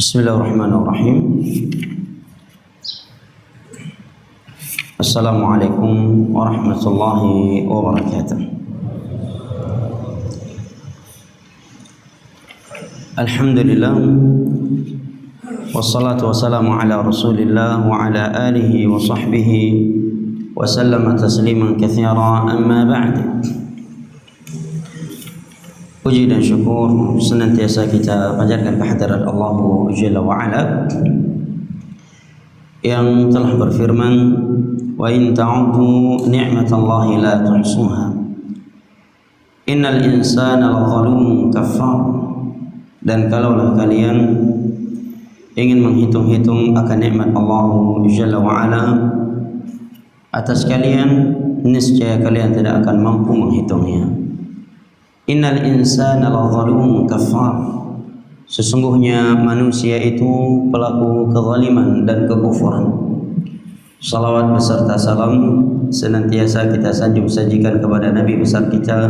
Bismillahirrahmanirrahim. Assalamualaikum warahmatullahi wabarakatuh. Alhamdulillah, wassalatu wassalamu ala rasulillah wa ala alihi wa sahbihi wa sallama tasliman katsira, amma ba'd. Puji dan syukur senantiasa kita panjatkan kehadirat Allah Jalla wa'ala yang telah berfirman, wa in ta'udhu ni'matallahi la tuhsuha innal insana lazalumun kafar. Dan kalaulah kalian ingin menghitung-hitung akan nikmat Allah Jalla wa'ala atas kalian, niscaya kalian tidak akan mampu menghitungnya. Innal insana lazalumun kafar. Sesungguhnya manusia itu pelaku kezaliman dan kekufuran. Salawat beserta salam senantiasa kita sanjung sajikan kepada Nabi besar kita,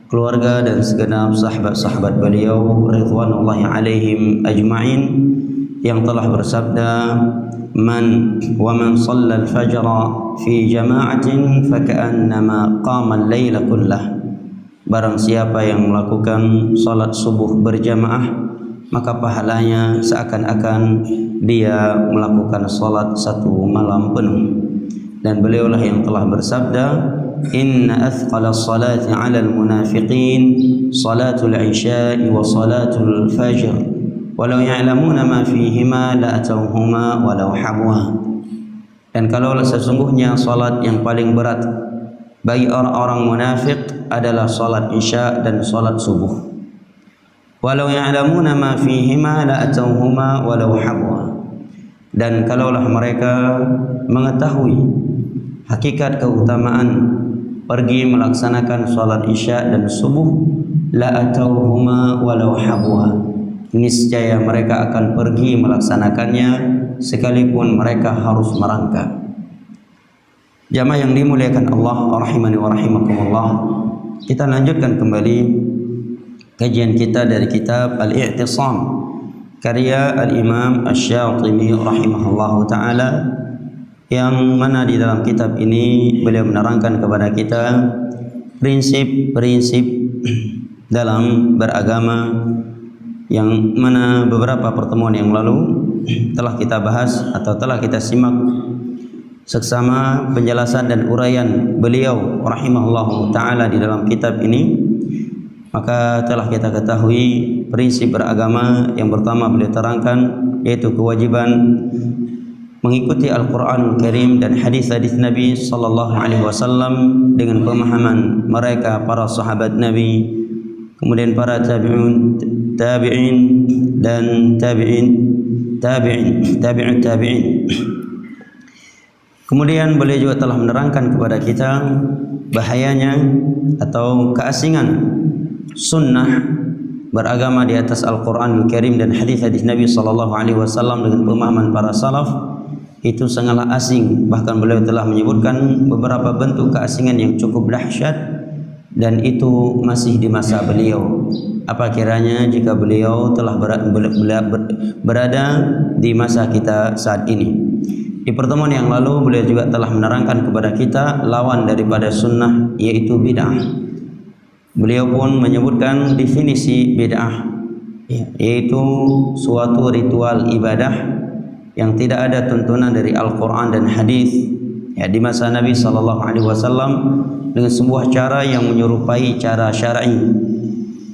keluarga dan segenap sahabat-sahabat beliau ridwanullahi alaihim ajma'in, yang telah bersabda, man shalla al-fajra fi jama'atin faka'annama qama al-laila kullah. Barang siapa yang melakukan salat subuh berjamaah, maka pahalanya seakan-akan dia melakukan salat satu malam penuh. Dan beliaulah yang telah bersabda, inna athqala salati 'ala al-munafiqin salatul isya'i wa salatul fajr walau ya'lamuna ma fihima la atawhuma walau habwa. Dan kalau sesungguhnya salat yang paling berat bagi orang-orang munafik adalah salat isya dan salat subuh, walau ya'lamuna ma fihima la atawhuma walau habwa. Dan kalaulah mereka mengetahui hakikat keutamaan pergi melaksanakan salat isya dan subuh, la atawhuma walau habwa, niscaya mereka akan pergi melaksanakannya sekalipun mereka harus merangkak. Jamaah yang dimuliakan Allah rahimani wa rahimakumullah, kita lanjutkan kembali kajian kita dari kitab Al-I'tisam karya Al-Imam Asy-Syatibi rahimahullahu ta'ala, yang mana di dalam kitab ini beliau menerangkan kepada kita prinsip-prinsip dalam beragama, yang mana beberapa pertemuan yang lalu telah kita bahas atau telah kita simak seksama penjelasan dan uraian beliau rahimahullahu ta'ala di dalam kitab ini. Maka telah kita ketahui prinsip beragama yang pertama beliau terangkan, yaitu kewajiban mengikuti Al-Quranul Karim dan hadis-hadis Nabi sallallahu alaihi wasallam dengan pemahaman mereka para sahabat Nabi, kemudian para tabi'in dan tabi'in. Kemudian beliau juga telah menerangkan kepada kita bahayanya atau keasingan sunnah beragama di atas Al-Quranul Karim dan hadis-hadis Nabi sallallahu alaihi wasallam dengan pemahaman para salaf. Itu sangatlah asing, bahkan beliau telah menyebutkan beberapa bentuk keasingan yang cukup dahsyat, dan itu masih di masa beliau. Apa kiranya jika beliau telah berada di masa kita saat ini. Di pertemuan yang lalu beliau juga telah menerangkan kepada kita lawan daripada sunnah, yaitu bid'ah. Beliau pun menyebutkan definisi bid'ah, yaitu suatu ritual ibadah yang tidak ada tuntunan dari Al-Quran dan hadis, di masa Nabi sallallahu alaihi wasallam, dengan sebuah cara yang menyerupai cara syar'i,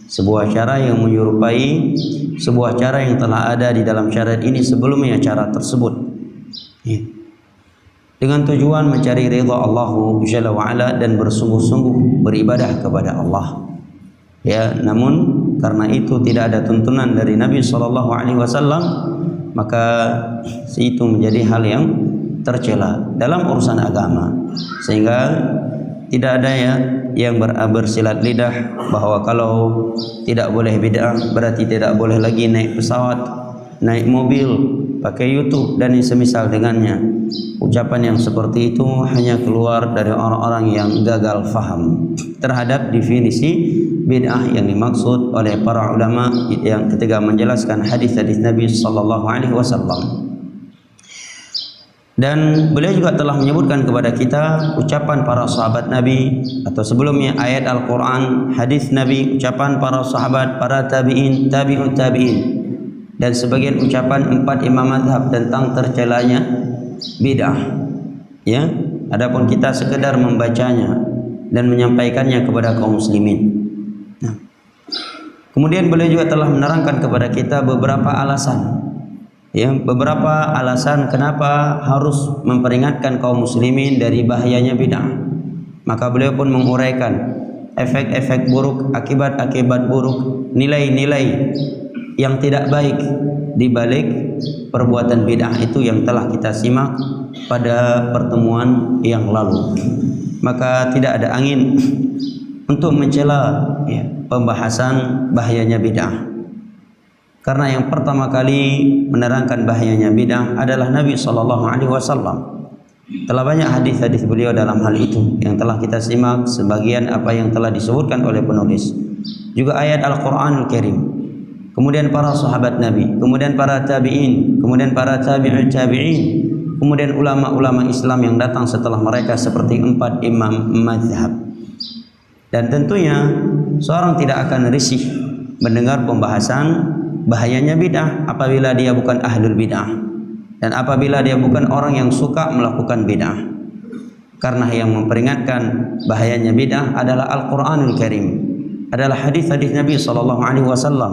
sebuah cara yang menyerupai sebuah cara yang telah ada di dalam syariat ini sebelumnya cara tersebut, dengan tujuan mencari ridha Allah Jalla wa'ala dan bersungguh-sungguh beribadah kepada Allah. Namun karena itu tidak ada tuntunan dari Nabi sallallahu alaihi wasallam, maka itu menjadi hal yang tercela dalam urusan agama, sehingga tidak ada yang bersilat lidah bahwa kalau tidak boleh bid'ah berarti tidak boleh lagi naik pesawat, naik mobil, pakai YouTube dan yang semisal dengannya. Ucapan yang seperti itu hanya keluar dari orang-orang yang gagal faham terhadap definisi bid'ah yang dimaksud oleh para ulama yang ketika menjelaskan hadis-hadis Nabi sallallahu alaihi wasallam. Dan beliau juga telah menyebutkan kepada kita ucapan para sahabat Nabi, atau sebelumnya ayat Al-Quran, hadis Nabi, ucapan para sahabat, para tabi'in, tabi'ut tabi'in, dan sebagian ucapan 4 imam mazhab tentang tercelanya bid'ah. Ya, adapun kita sekedar membacanya dan menyampaikannya kepada kaum muslimin. Nah, kemudian beliau juga telah menerangkan kepada kita beberapa alasan. Ya, beberapa alasan kenapa harus memperingatkan kaum muslimin dari bahayanya bid'ah. Maka beliau pun menguraikan efek-efek buruk, akibat-akibat buruk, nilai-nilai yang tidak baik di balik perbuatan bid'ah itu yang telah kita simak pada pertemuan yang lalu. Maka tidak ada angin untuk mencela pembahasan bahayanya bid'ah. Karena yang pertama kali menerangkan bahayanya bid'ah adalah Nabi SAW. Telah banyak hadis-hadis beliau dalam hal itu yang telah kita simak, sebagian apa yang telah disebutkan oleh penulis. Juga ayat Al-Quranul Karim. Kemudian para sahabat Nabi, kemudian para tabi'in, kemudian para tabi'ut tabi'in, kemudian ulama-ulama Islam yang datang setelah mereka seperti 4 imam mazhab. Dan tentunya seorang tidak akan risih mendengar pembahasan bahayanya bid'ah apabila dia bukan ahlul bid'ah dan apabila dia bukan orang yang suka melakukan bid'ah. Karena yang memperingatkan bahayanya bid'ah adalah Al-Quranul Karim, adalah hadis-hadis Nabi SAW,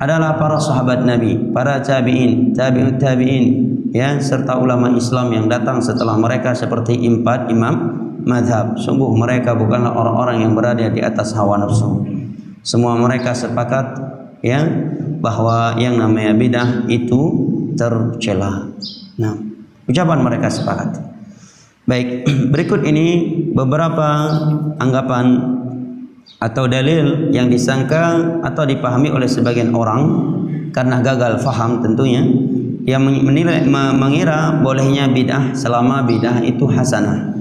adalah para sahabat Nabi, para tabi'in, tabi'ut tabi'in, ya, serta ulama Islam yang datang setelah mereka seperti 4 imam mazhab. Sungguh mereka bukanlah orang-orang yang berada di atas hawa nafsu. Semua mereka sepakat, ya, bahwa yang namanya bid'ah itu tercela. Nah, ucapan mereka sepakat. Baik, berikut ini beberapa anggapan atau dalil yang disangka atau dipahami oleh sebagian orang karena gagal faham tentunya, yang mengira bolehnya bid'ah selama bid'ah itu hasanah.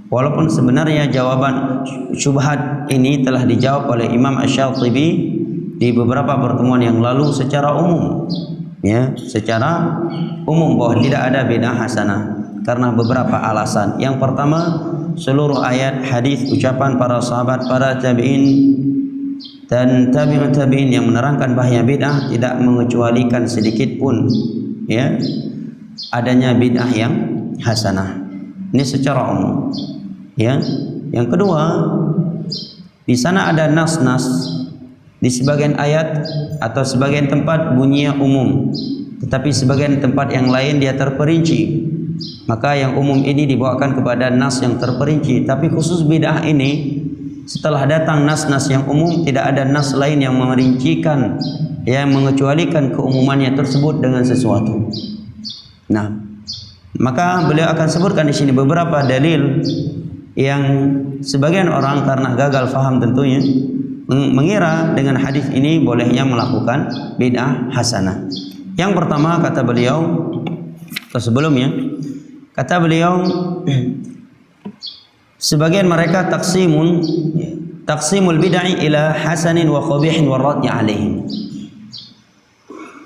Walaupun sebenarnya jawaban syubhat ini telah dijawab oleh Imam Asy-Syatibi di beberapa pertemuan yang lalu secara umum, ya, secara umum bahwa tidak ada bid'ah hasanah karena beberapa alasan. Yang pertama, seluruh ayat, hadis, ucapan para sahabat, para tabi'in dan tabi'ut tabi'in yang menerangkan bahaya bid'ah tidak mengecualikan sedikit pun, ya, adanya bid'ah yang hasanah. Ini secara umum, ya. Yang kedua, di sana ada nas-nas. Di sebagian ayat atau sebagian tempat bunyinya umum, tetapi sebagian tempat yang lain dia terperinci. Maka yang umum ini dibawakan kepada nas yang terperinci. Tapi khusus bid'ah ini, setelah datang nas-nas yang umum, tidak ada nas lain yang merincikan, yang mengecualikan keumumannya tersebut dengan sesuatu. Nah, maka beliau akan sebutkan di sini beberapa dalil yang sebagian orang karena gagal faham tentunya mengira dengan hadis ini bolehnya melakukan bid'ah hasanah. Yang pertama kata beliau, atau sebelumnya kata beliau, sebagian mereka taksimul bid'ah ila hasanin wa qabihin wa raddi alaihim.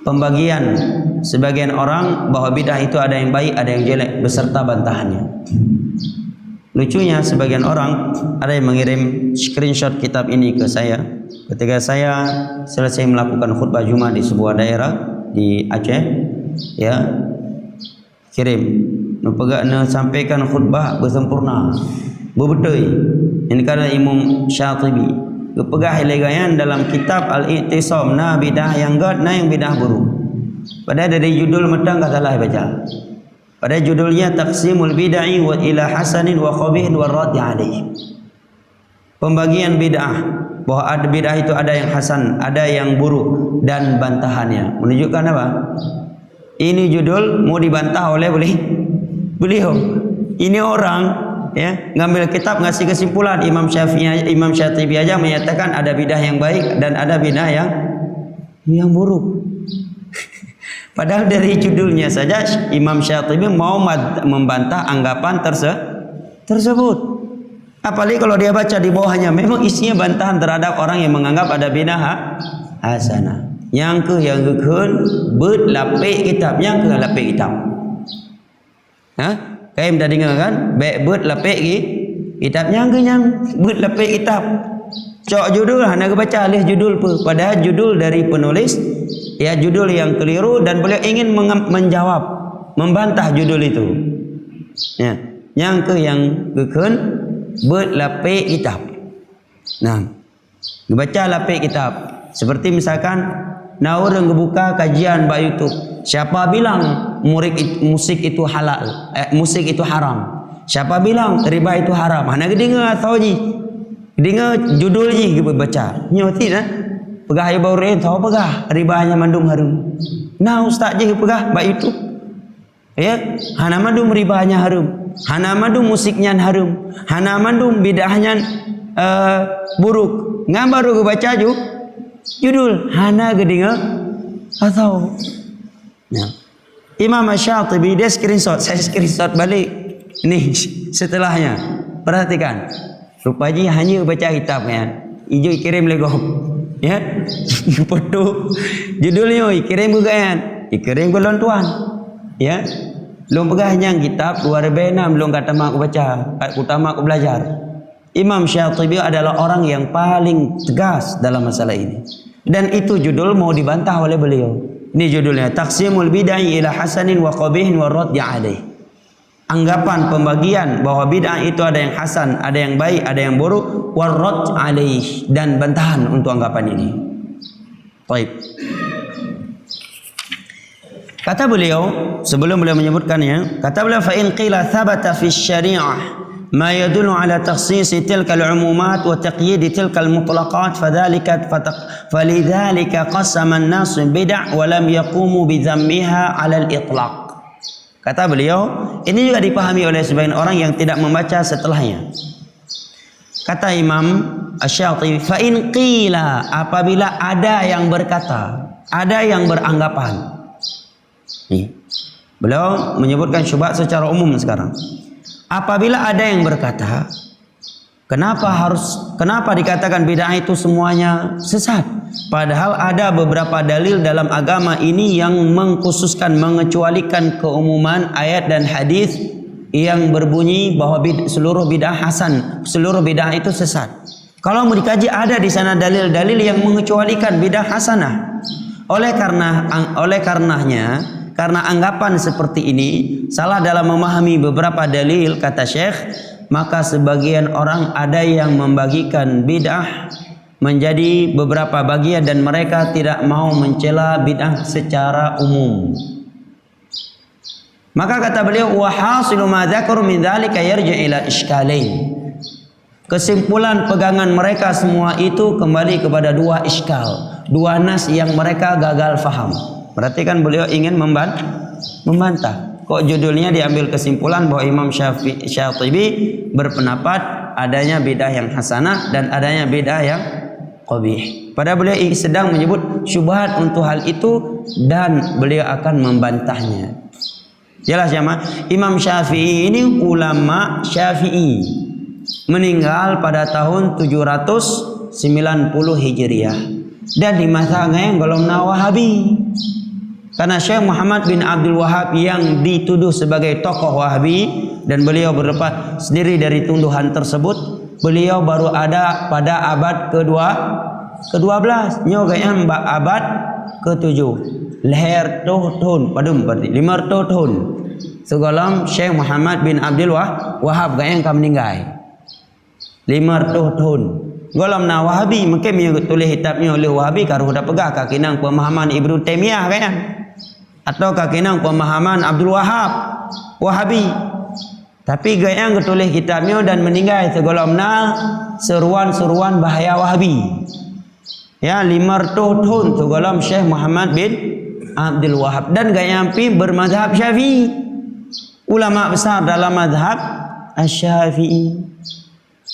Pembagian sebagian orang bahwa bid'ah itu ada yang baik, ada yang jelek beserta bantahannya. Lucunya sebagian orang ada yang mengirim screenshot kitab ini ke saya ketika saya selesai melakukan khutbah Jumat di sebuah daerah di Aceh, ya, kirim sampaikan khutbah bersempurna bebetul ini karena Imam Syatibi kepegah legayan dalam kitab Al-I'tisam na bidah yang god na yang bidah buruk. Padahal dari judul medang kata salah baca. Pada judulnya Taqsimul Bid'ah wa ila hasanin wa qabihin wa raddi alaih. Pembagian bid'ah, bahwa ada bid'ah itu ada yang hasan, ada yang buruk dan bantahannya. Menunjukkan apa? Ini judul mau dibantah oleh beliau. Ini orang, ya, ngambil kitab ngasih kesimpulan Imam Syatibi aja menyatakan ada bid'ah yang baik dan ada bid'ah yang buruk. Padahal dari judulnya saja Imam Syatibi mau membantah anggapan tersebut. Apalagi kalau dia baca di bawahnya, memang isinya bantahan terhadap orang yang menganggap ada bidah hasanah. Yang keun berlapik kitab, yang ke lapik kitab. Kaim dah dengar kan? Baik berlapik kitab, yang berlapik kitab. Cok judul hanya baca alih judul pun. Padahal judul dari penulis ya judul yang keliru dan beliau ingin menjawab, membantah judul itu. Ya, yang keun berlapik kitab. Nah, baca lapik kitab. Seperti misalkan orang buka kajian by YouTube. Siapa bilang musik itu halal? Musik itu haram. Siapa bilang riba itu haram? Hana dengar tahu ji. Dengar judul ji baca. Nyoti nah. Pegah ayo baru tahu pegah ribanya mandung harum. Nah ustaz je pegah by YouTube. Ya, hana mandung ribanya harum. Hana mandung musiknya harum. Hana mandung bidahnya buruk. Ngam baru baca judul hana gedengar atau ya. Imam Syatibi dia screenshot, saya screenshot balik ini setelahnya. Perhatikan. Rupanya hanya baca kitabnya. Ijo kirim lego. Ya. Foto judulnya kirim juga kan. Dikirim ke tuan. Ya. Belum pegahnya kitab 2006 belum kata mak aku baca, utama aku belajar. Imam Syatibi adalah orang yang paling tegas dalam masalah ini. Dan itu judul mau dibantah oleh beliau. Ini judulnya Taqsimul bid'ah ila hasanin wa qabihin wa raddi alaih. Anggapan pembagian bahwa bid'ah itu ada yang hasan, ada yang baik, ada yang buruk, wa raddi alaih, dan bantahan untuk anggapan ini. Baik. Kata beliau sebelum beliau menyebutkannya, kata beliau fa in qila thabata fi syari'ah ما يدل على تخصيص تلك العمومات وتقييد تلك المطلقات فلذلك قسم الناس بدع ولم يقوموا بذمها على الإطلاق. Kata beliau, ini juga dipahami oleh sebagian orang yang tidak membaca setelahnya. Kata Imam Asy-Syatibi, fa in qila, apabila ada yang berkata, ada yang beranggapan. Nih, beliau menyebutkan syubhat secara umum sekarang. Apabila ada yang berkata, kenapa dikatakan bid'ah itu semuanya sesat? Padahal ada beberapa dalil dalam agama ini yang mengkhususkan, mengecualikan keumuman ayat dan hadis yang berbunyi bahwa seluruh bid'ah hasan, seluruh bid'ah itu sesat. Kalau mau dikaji ada di sana dalil-dalil yang mengecualikan bid'ah hasanah. Karena anggapan seperti ini salah dalam memahami beberapa dalil, kata Syekh, maka sebagian orang ada yang membagikan bid'ah menjadi beberapa bagian dan mereka tidak mau mencela bid'ah secara umum. Maka kata beliau, wa hasilu ma dzakaru min dzalika yarji' ila iskalain. Kesimpulan pegangan mereka semua itu kembali kepada dua iskal, dua nas yang mereka gagal faham. Berarti kan beliau ingin membantah. Kok judulnya diambil kesimpulan bahwa Imam Syatibi berpendapat adanya bid'ah yang hasanah dan adanya bid'ah yang qabih. Padahal beliau sedang menyebut syubhat untuk hal itu dan beliau akan membantahnya. Jelas ya, Imam Syafi'i ini ulama Syafi'i, meninggal pada tahun 790 Hijriah dan di masanya golongan Wahabi. Karena Syekh Muhammad bin Abdul Wahab yang dituduh sebagai tokoh Wahabi dan beliau berlepas sendiri dari tuduhan tersebut, beliau baru ada pada abad ke-12, nyoganya abad ke-7. Leher tahun padum berarti 500 tahun. Segolong Syekh Muhammad bin Abdul Wahab yang meninggal. 500 tahun. Golong na Wahabi mungkin yang tulis kitabnya oleh Wahabi karuh dah pegah kakinang pemahaman Ibnu Taimiyah kan? Atau kakinang pemahaman Abdul Wahab Wahabi. Tapi gaya yang tulis kitabnya dan meninggal segolomna seruan-seruan bahaya Wahabi. Ya 500 tahun segolom Syekh Muhammad bin Abdul Wahab dan gaya yang bermazhab Syafi'i. Ulama besar dalam mazhab Asy-Syafi'i.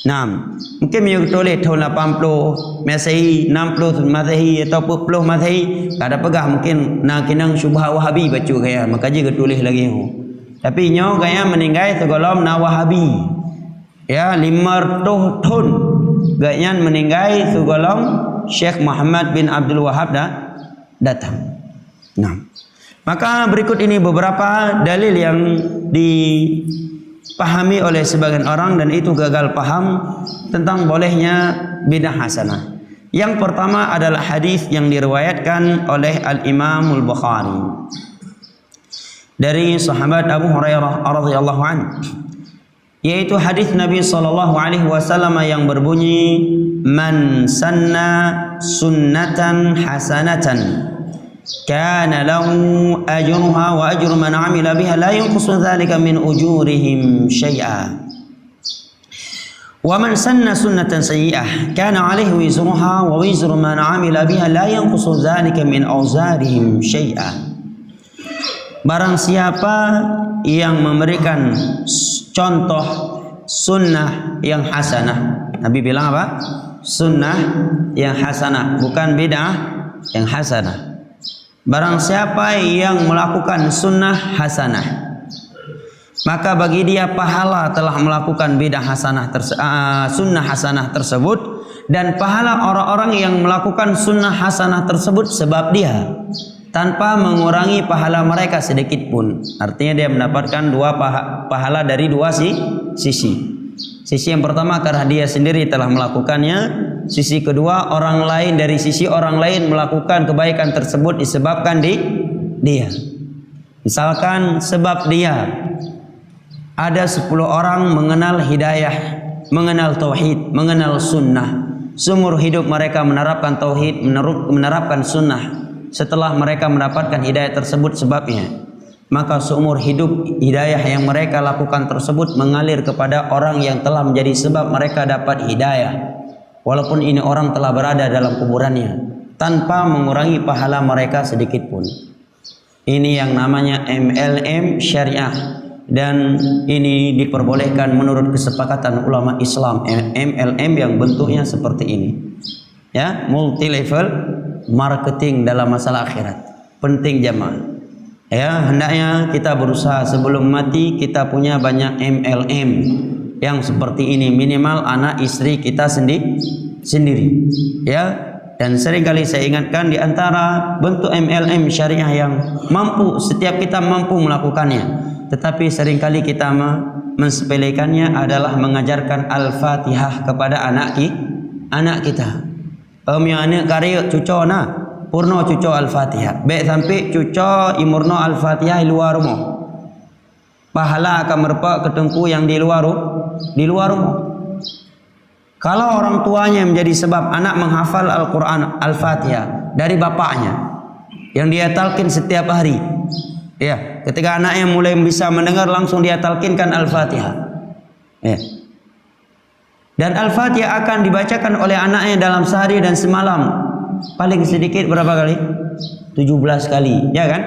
Nah, mungkin yang tulis tahun 80 Masehi, 60 Masehi atau 40 Masehi, kada pegah mungkin nak kinang syubhat Wahabi baca gaya, maka je tulis lagi ho. Tapi nyo gaya meninggal segolom na Wahabi. Ya, 500 tahun gaya meninggal segolom Syekh Muhammad bin Abdul Wahab dah datang. Nah, maka berikut ini beberapa dalil yang dipahami oleh sebagian orang dan itu gagal paham tentang bolehnya bidah hasanah. Yang pertama adalah hadis yang diriwayatkan oleh Al-Imam Al-Bukhari dari sahabat Abu Hurairah radhiyallahu anhu, yaitu hadis Nabi sallallahu alaihi wasallam yang berbunyi, "Man sanna sunnatan hasanatan kana lahu ajruha wa ajru man amila biha la yanqusu dzalika min ujurihim syai'a wa man sanna sunnatan sayyi'ah kana 'alaihi wizruha wa wizru man amila biha la yanqusu dzalika min awzarihim syai'a." Barang siapa yang memberikan contoh sunnah yang hasanah, Nabi bilang apa? Sunnah yang hasanah, bukan bid'ah yang hasanah. Barang siapa yang melakukan sunnah hasanah, maka bagi dia pahala telah melakukan bid'ah hasanah sunnah hasanah tersebut, dan pahala orang-orang yang melakukan sunnah hasanah tersebut sebab dia, tanpa mengurangi pahala mereka sedikit pun. Artinya dia mendapatkan dua pahala dari dua sisi. Sisi yang pertama karena dia sendiri telah melakukannya. Sisi kedua orang lain, dari sisi orang lain melakukan kebaikan tersebut disebabkan dia. Misalkan sebab dia ada 10 orang mengenal hidayah, mengenal tauhid, mengenal sunnah. Seumur hidup mereka menerapkan tauhid, menerapkan sunnah. Setelah mereka mendapatkan hidayah tersebut sebabnya, maka seumur hidup hidayah yang mereka lakukan tersebut mengalir kepada orang yang telah menjadi sebab mereka dapat hidayah, walaupun ini orang telah berada dalam kuburannya, tanpa mengurangi pahala mereka sedikit pun. Ini yang namanya MLM syariah, dan ini diperbolehkan menurut kesepakatan ulama Islam. MLM yang bentuknya seperti ini, ya, multi level marketing dalam masalah akhirat. Penting jamaah. Ya, hendaknya kita berusaha sebelum mati kita punya banyak MLM yang seperti ini, minimal anak istri kita sendiri. Ya, dan seringkali saya ingatkan di antara bentuk MLM syariah yang mampu, setiap kita mampu melakukannya, tetapi seringkali kita mensepelekannya adalah mengajarkan Al-Fatihah kepada anak kita. Yang anak karya cuco na purno cuco Al-Fatihah, baik sampai cuco imurno Al-Fatihah di luar rumah, pahala akan merupakan ketengku yang di luar rumah. Kalau orang tuanya menjadi sebab anak menghafal Al-Quran Al-Fatihah dari bapaknya yang dia talqin setiap hari, ya, ketika anaknya mulai bisa mendengar langsung dia talqinkan Al-Fatihah, ya. Dan Al-Fatihah akan dibacakan oleh anaknya dalam sehari dan semalam paling sedikit berapa kali? 17 kali, ya kan?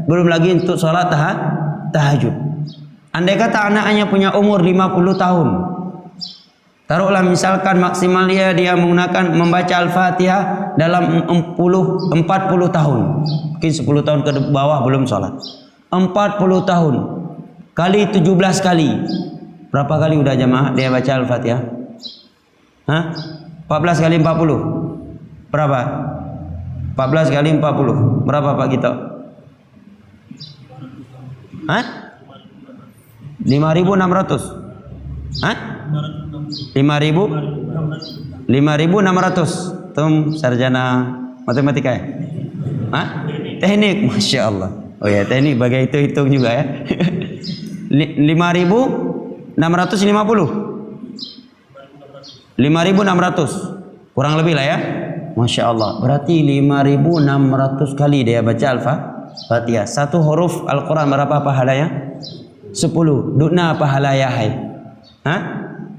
Belum lagi untuk sholat tahajud. Andai kata anaknya punya umur 50 tahun, taruhlah misalkan maksimal dia menggunakan membaca Al-Fatihah dalam 40 tahun. Mungkin 10 tahun ke bawah belum sholat. 40 tahun kali 17 kali. Berapa kali udah jamaah dia baca Al-Fatihah? 14 kali 40. Berapa? 14 kali 40. Berapa Pak Gito? 5.600. 5.600. Tum sarjana matematika ya? Teknik, Masya Allah. Oh ya, teknik bagai itu hitung juga ya. 5.650. 5.600 kurang lebih lah ya. Masya Allah, berarti 5.600 kali dia baca Al-Fatihah. Satu huruf Al-Quran berapa pahalanya? 10. Dukna pahala ya hai.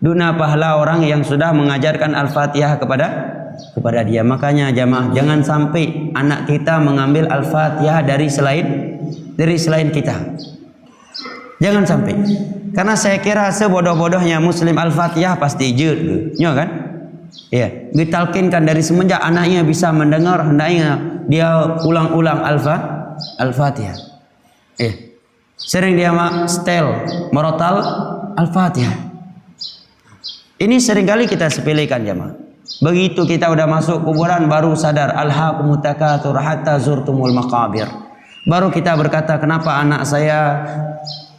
Dukna pahala orang yang sudah mengajarkan Al-Fatihah kepada dia. Makanya jamaah, jangan sampai anak kita mengambil Al-Fatihah dari selain kita. Jangan sampai. Karena saya kira sebodoh-bodohnya Muslim Al-Fatihah pasti jud, nyo kan? Ya, ditalkinkan dari semenjak anaknya bisa mendengar, hendaknya dia ulang-ulang Al-Fatihah. Sering dia setel merotal Al-Fatihah. Ini seringkali kita sepelekan jemaah. Begitu kita udah masuk kuburan baru sadar alhaqumut takatsur hatta zurtumul maqabir. Baru kita berkata, kenapa anak saya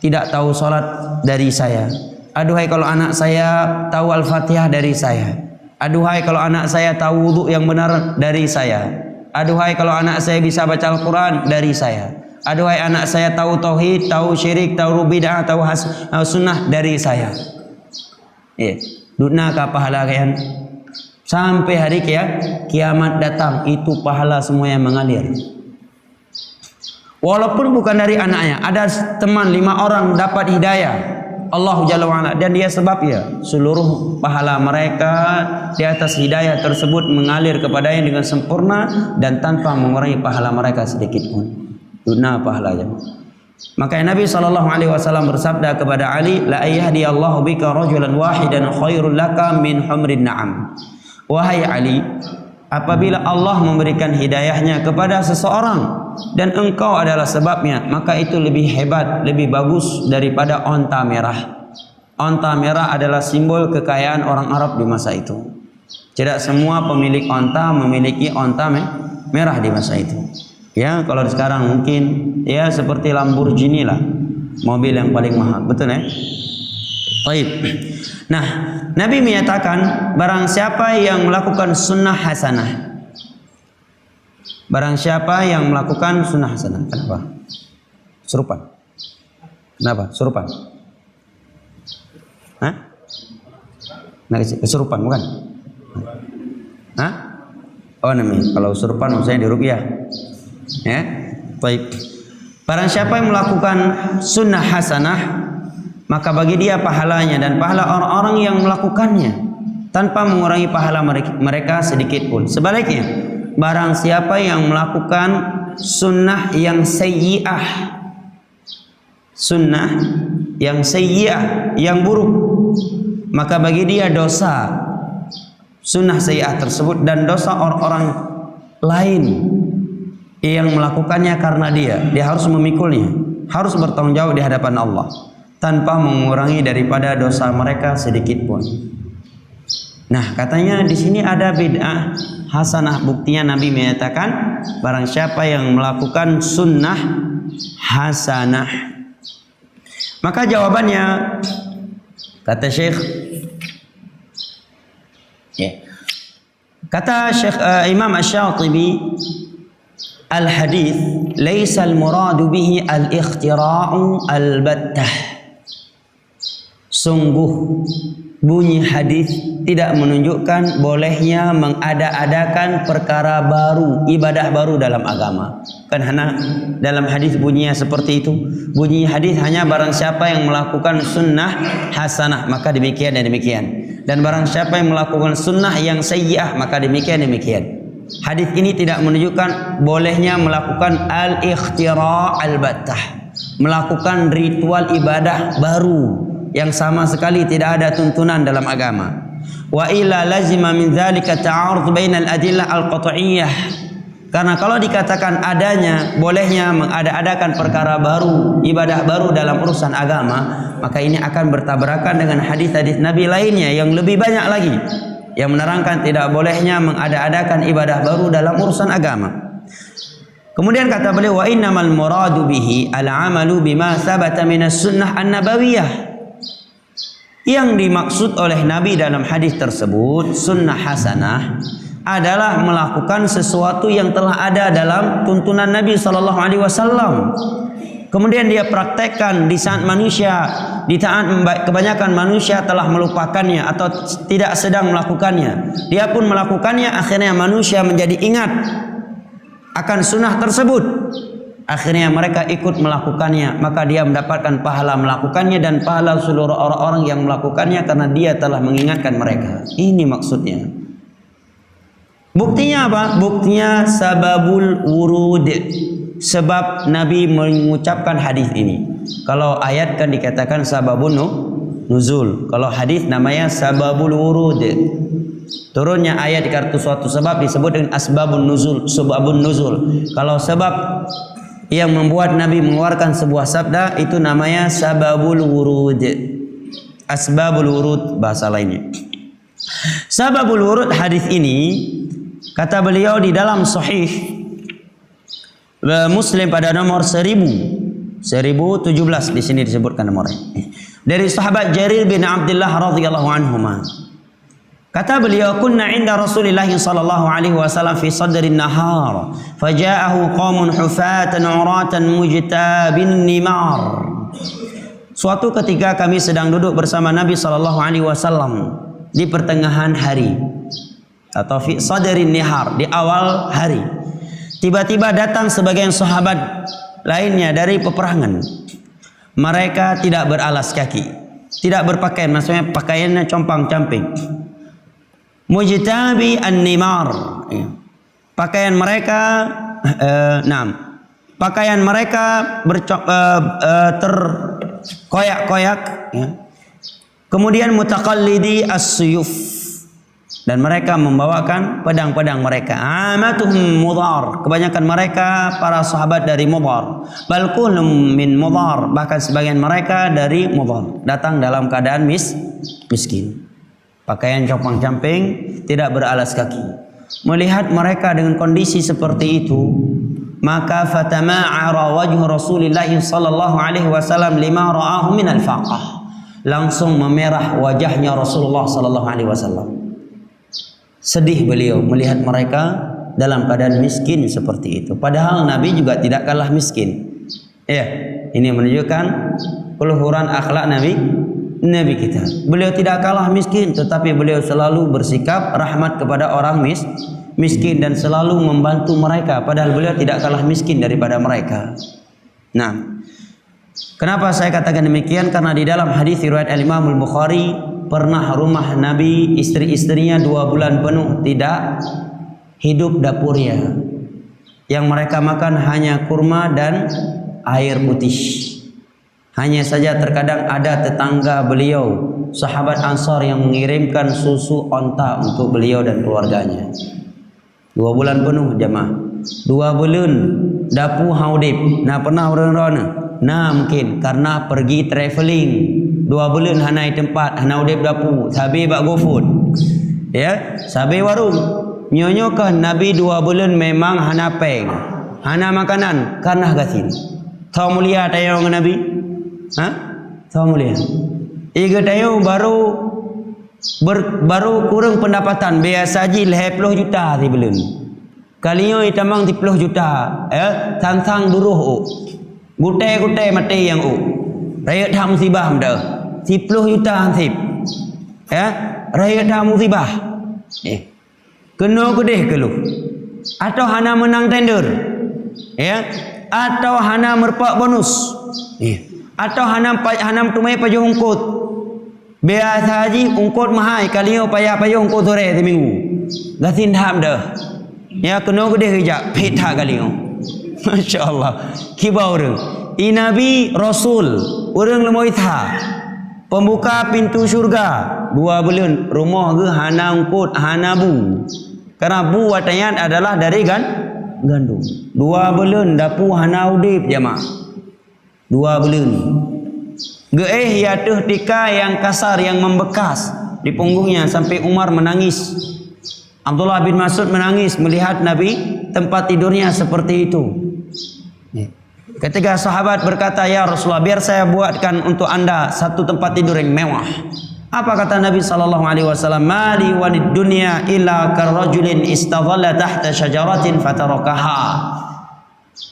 tidak tahu salat dari saya? Aduhai kalau anak saya tahu Al-Fatihah dari saya. Aduhai kalau anak saya tahu wudu yang benar dari saya. Aduhai kalau anak saya bisa baca Al-Quran dari saya. Aduhai anak saya tahu tauhid, tahu syirik, tahu bid'ah, tahu sunnah dari saya. Dudna ka pahala kalian sampai hari kiamat datang, itu pahala semuanya mengalir. Walaupun bukan dari anaknya, ada teman 5 orang dapat hidayah Allah Jalla wa'ala, dan dia sebabnya seluruh pahala mereka di atas hidayah tersebut mengalir kepadanya dengan sempurna dan tanpa mengurangi pahala mereka sedikit pun. Dudna pahalanya. Maka Nabi SAW bersabda kepada Ali, la yahdiyallahu bika rajulan wahidan khairul laka min humrin na'am. Wahai Ali, apabila Allah memberikan hidayahnya kepada seseorang dan engkau adalah sebabnya, maka itu lebih hebat, lebih bagus daripada onta merah. Onta merah adalah simbol kekayaan orang Arab di masa itu. Tidak semua pemilik onta memiliki onta merah di masa itu. Ya, kalau sekarang mungkin ya seperti Lamborghini lah, mobil yang paling mahal, betul ya? Baik. Nah, Nabi menyatakan barang siapa yang melakukan sunnah hasanah. Barang siapa yang melakukan sunnah hasanah. Kenapa? Serupan. Kenapa? Serupan. Hah? Nah, kesurupan bukan? Hah? Oh, namanya. Kalau serupan maksudnya di rupiah. Ya, baik. Barang siapa yang melakukan sunnah hasanah, maka bagi dia pahalanya dan pahala orang-orang yang melakukannya tanpa mengurangi pahala mereka sedikit pun. Sebaliknya, barang siapa yang melakukan sunnah yang sayyi'ah, sunnah yang sayyi'ah, yang buruk, maka bagi dia dosa sunnah sayyi'ah tersebut dan dosa orang-orang lain yang melakukannya karena dia harus memikulnya, harus bertanggung jawab di hadapan Allah tanpa mengurangi daripada dosa mereka sedikit pun. Nah, katanya di sini ada bid'ah hasanah, buktinya Nabi menyatakan barang siapa yang melakukan sunnah hasanah. Maka jawabannya kata Syekh Imam Asy-Syatibi, al-hadis laisa al-muradu bihi al-ikhtira'u al-battah. Sungguh bunyi hadis tidak menunjukkan bolehnya mengada-adakan perkara baru, ibadah baru dalam agama. Kan hanya dalam hadis bunyinya seperti itu. Bunyi hadis hanya barang siapa yang melakukan sunnah hasanah maka demikian dan demikian. Dan barang siapa yang melakukan sunnah yang sayyi'ah maka demikian demikian. Hadis ini tidak menunjukkan bolehnya melakukan al-ikhtira' al-battah, melakukan ritual ibadah baru yang sama sekali tidak ada tuntunan dalam agama. Wa illa lazima min dzalika ta'arud bainal adillah al-qat'iyyah. Karena kalau dikatakan adanya bolehnya mengada-adakan perkara baru, ibadah baru dalam urusan agama, maka ini akan bertabrakan dengan hadis-hadis Nabi lainnya yang lebih banyak lagi yang menerangkan tidak bolehnya mengada-adakan ibadah baru dalam urusan agama. Kemudian kata beliau, wa innamal muradu bihi al-amalu bima thabata minas sunnah an-nabawiyah. Yang dimaksud oleh Nabi dalam hadis tersebut, sunnah hasanah, adalah melakukan sesuatu yang telah ada dalam tuntunan Nabi SAW. Kemudian dia praktekkan di saat manusia, di saat kebanyakan manusia telah melupakannya atau tidak sedang melakukannya. Dia pun melakukannya, akhirnya manusia menjadi ingat akan sunnah tersebut. Akhirnya mereka ikut melakukannya, maka dia mendapatkan pahala melakukannya dan pahala seluruh orang-orang yang melakukannya karena dia telah mengingatkan mereka. Ini maksudnya. Buktinya apa? Buktinya sababul wurud. Sebab Nabi mengucapkan hadis ini. Kalau ayat kan dikatakan sababun nuzul. Kalau hadis namanya sababul wurud. Turunnya ayat di kartu suatu sebab disebut dengan asbabun nuzul, sebabun nuzul. Kalau sebab yang membuat Nabi mengeluarkan sebuah sabda itu namanya sababul wurud. Asbabul wurud bahasa lainnya. Sababul wurud hadis ini kata beliau di dalam sahih Muslim pada nomor 1017 di sini disebutkan nomornya. Dari sahabat Jarir bin Abdullah radhiyallahu anhuma. Kata beliau, kunna inda Rasulillah sallallahu alaihi wasallam fi sadrin nahar, faja'ahu qaumun hufatan uratan mujtabin nimar. Suatu ketika kami sedang duduk bersama Nabi sallallahu alaihi wasallam di pertengahan hari atau fi sadrin nihar, di awal hari. Tiba-tiba datang sebagian sahabat lainnya dari peperangan. Mereka tidak beralas kaki, tidak berpakaian, maksudnya pakaiannya compang-camping. Mujtabi an-nimar. Pakaian mereka pakaian mereka terkoyak-koyak, ya. Kemudian mutaqallidi as-suyuf, dan mereka membawakan pedang-pedang mereka. Amatuhum Mudhar, kebanyakan mereka para sahabat dari Mudhar. Bal kullum min Mudhar, bahkan sebagian mereka dari Mudhar, datang dalam keadaan miskin. Pakaian compang-camping, tidak beralas kaki. Melihat mereka dengan kondisi seperti itu, maka fatama'ara wajhu Rasulillah sallallahu alaihi wasallam lima ra'ahu min al-faqah. Langsung memerah wajahnya Rasulullah sallallahu alaihi wasallam. Sedih beliau melihat mereka dalam keadaan miskin seperti itu. Padahal Nabi juga tidak kalah miskin. Ya, ini menunjukkan keluhuran akhlak Nabi kita. Beliau tidak kalah miskin, tetapi beliau selalu bersikap rahmat kepada orang miskin dan selalu membantu mereka, padahal beliau tidak kalah miskin daripada mereka. Nah, kenapa saya katakan demikian? Karena di dalam hadis riwayat Al-Imam Al-Bukhari, pernah rumah Nabi istri-istrinya 2 bulan penuh tidak hidup dapurnya. Yang mereka makan hanya kurma dan air putih. Hanya saja terkadang ada tetangga beliau, sahabat Ansar, yang mengirimkan susu onta untuk beliau dan keluarganya. 2 bulan penuh jemaah. 2 bulan dapu haudip. Nah, pernah orang-orang? Nah, mungkin karena pergi traveling. 2 bulan hanai tempat, hana udip dapu, sabi bak go food. Ya, sabi warung. Nyonyo kah Nabi 2 bulan memang hana peng, hana makanan karena gasin. Tahu mulia tayo ng Nabi? Ha? Tahu mulia. Iga tayo baru kurang pendapatan, biasa ji 10 juta di bulan. Kaliyo itamang 10 juta, tang-tang duruh. Gutai-gutai mati yang rakyat dah musibah dah. 10 juta hansip. Ya, rakyat dah musibah. Kena kedih keluh. Atau hana menang tender. Ya, atau hana merpak bonus. Atau hana tumai pajak ungkut. Biasa haji ungkut mahal, kaliyo payah ungkut sore di minggu. Gasin dham dah. Ya, kena kedih hijab, peta kaliyo. Masya-Allah. Kibau orang. Nabi Rasul, orang lemah itha. Pembuka pintu syurga 2 bulan, rumah ke hana ungkut, hana bu. Karena bu watayan adalah dari gandum. 2 bulan dapu hana udip jemaah. 2 bulan. Geeh yatuh tika yang kasar, yang membekas di punggungnya sampai Umar menangis. Abdullah bin Mas'ud menangis melihat Nabi tempat tidurnya seperti itu. Ketika sahabat berkata, "Ya Rasulullah, biar saya buatkan untuk anda satu tempat tidur yang mewah." Apa kata Nabi sallallahu alaihi wasallam? "Mali walid dunya illa karrajulin istadhalla tahta syajaratin fatarakaha."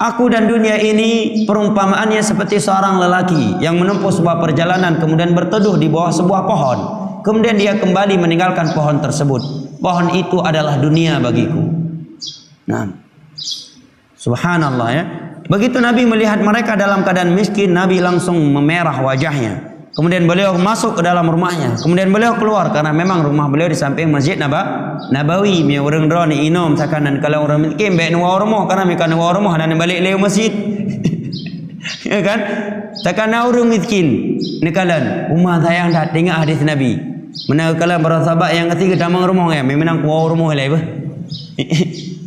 Aku dan dunia ini perumpamaannya seperti seorang lelaki yang menempuh sebuah perjalanan kemudian berteduh di bawah sebuah pohon. Kemudian dia kembali meninggalkan pohon tersebut. Pohon itu adalah dunia bagiku. Nah, subhanallah ya. Begitu Nabi melihat mereka dalam keadaan miskin, Nabi langsung memerah wajahnya. Kemudian beliau masuk ke dalam rumahnya. Kemudian beliau keluar karena memang rumah beliau di samping Masjid Nabawi. Mi orang drone inom sakanan kalau orang miskin baik nuwa rumah karena mereka nuwa rumah dan balik lewat masjid. Ya kan? Takkan orang miskin nekalan rumah sayang dah tengok hadis Nabi. Mana kalau para sahabat yang ketiga damang rumah kan, memang kuau rumah lai apa.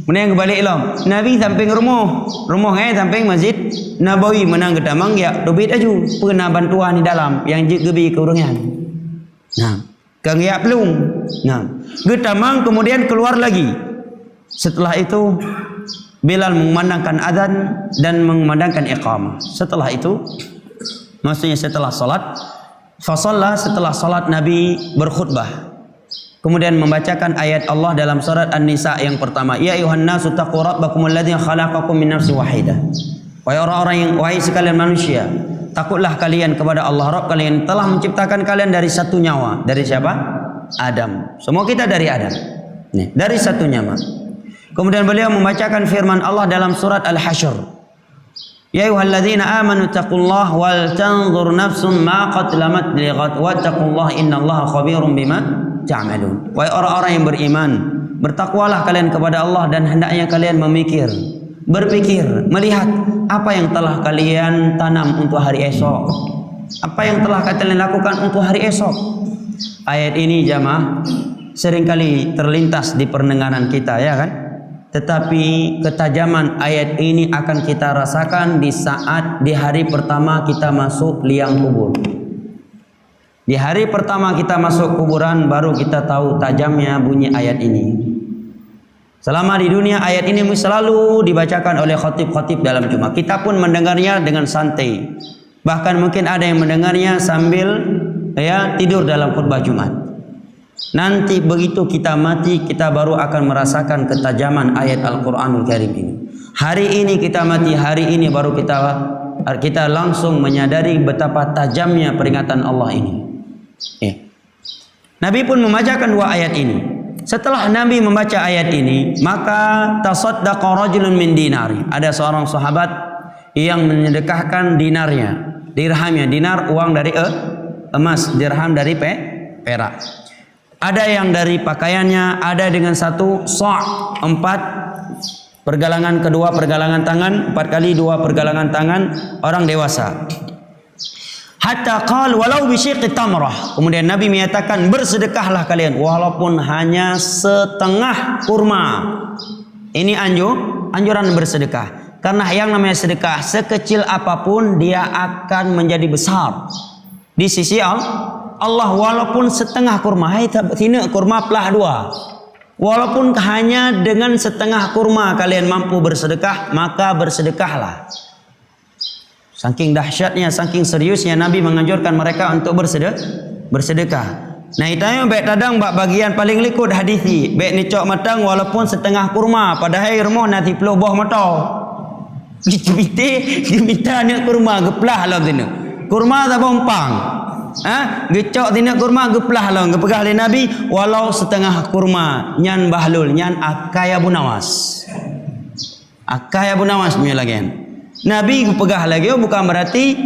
Mana yang kebalik lah. Nabi samping rumah samping Masjid Nabawi menang ke damang ya dobit aju. Pernah bantuan di dalam yang gebi ke urangan. Nah, kang ya pelung. Nah, ke damang kemudian keluar lagi. Setelah itu Bilal memandangkan azan dan memandangkan iqamah. Setelah itu, maksudnya setelah salat, fasalla, setelah salat Nabi berkhutbah. Kemudian membacakan ayat Allah dalam surat An-Nisa yang pertama, ya ayuhan nasu taqu rabbakumul ladzi khalaqakum min nafsin wahidah. Wahai sekalian manusia, takutlah kalian kepada Allah Rabb kalian telah menciptakan kalian dari satu nyawa. Dari siapa? Adam. Semua kita dari Adam. Nih, dari satu nyawa. Kemudian beliau membacakan firman Allah dalam surat Al-Hasyr. Ya ayyuhalladzina amanu taqullaha wal tanzur nafsum ma qaddamat lighad wattaqullaha innallaha khabirum bima ta'malun. Wahai orang-orang yang beriman, bertakwalah kalian kepada Allah dan hendaknya kalian berpikir, melihat apa yang telah kalian tanam untuk hari esok. Apa yang telah kalian lakukan untuk hari esok. Ayat ini jamaah seringkali terlintas di pendengaran kita, ya kan? Tetapi ketajaman ayat ini akan kita rasakan di hari pertama kita masuk liang kubur. Di hari pertama kita masuk kuburan baru kita tahu tajamnya bunyi ayat ini. Selama di dunia ayat ini selalu dibacakan oleh khatib-khatib dalam Jumat. Kita pun mendengarnya dengan santai. Bahkan mungkin ada yang mendengarnya sambil tidur dalam khutbah Jumat. Nanti begitu kita mati, kita baru akan merasakan ketajaman ayat Al-Quranul Karim ini. Hari ini kita mati, hari ini baru kita langsung menyadari betapa tajamnya peringatan Allah ini. Nabi pun membacakan dua ayat ini. Setelah Nabi membaca ayat ini, maka tasaddaqa rajulun min dinari. Ada seorang sahabat yang menyedekahkan dinarnya, dirhamnya. Dinar uang dari emas, dirham dari perak. Ada yang dari pakaiannya, ada dengan satu sa' 4 pergelangan kedua pergelangan tangan, 4 kali 2 pergelangan tangan orang dewasa. Hatta qal walau bi syiqqi tamrah. Kemudian Nabi menyatakan bersedekahlah kalian walaupun hanya setengah kurma. Ini anjuran bersedekah. Karena yang namanya sedekah sekecil apapun dia akan menjadi besar di sisi Allah walaupun setengah kurma. Hai tina kurma pelah 2. Walaupun hanya dengan setengah kurma kalian mampu bersedekah, maka bersedekahlah. Saking dahsyatnya, saking seriusnya Nabi menganjurkan mereka untuk bersedekah. Nah, itanya baik tadang bak bagian paling likut hadisi. Baik ni cok matang walaupun setengah kurma, padahal rumah nanti peluh boh matau. Kita ni kurma geplah lah tina. Kurma tak bompang. Gecok tina kurma geplah lah gepegah oleh Nabi walau setengah kurma nyan bahlul nyan Akai Abu Nawas punya lagi Nabi gepegah lagi bukan berarti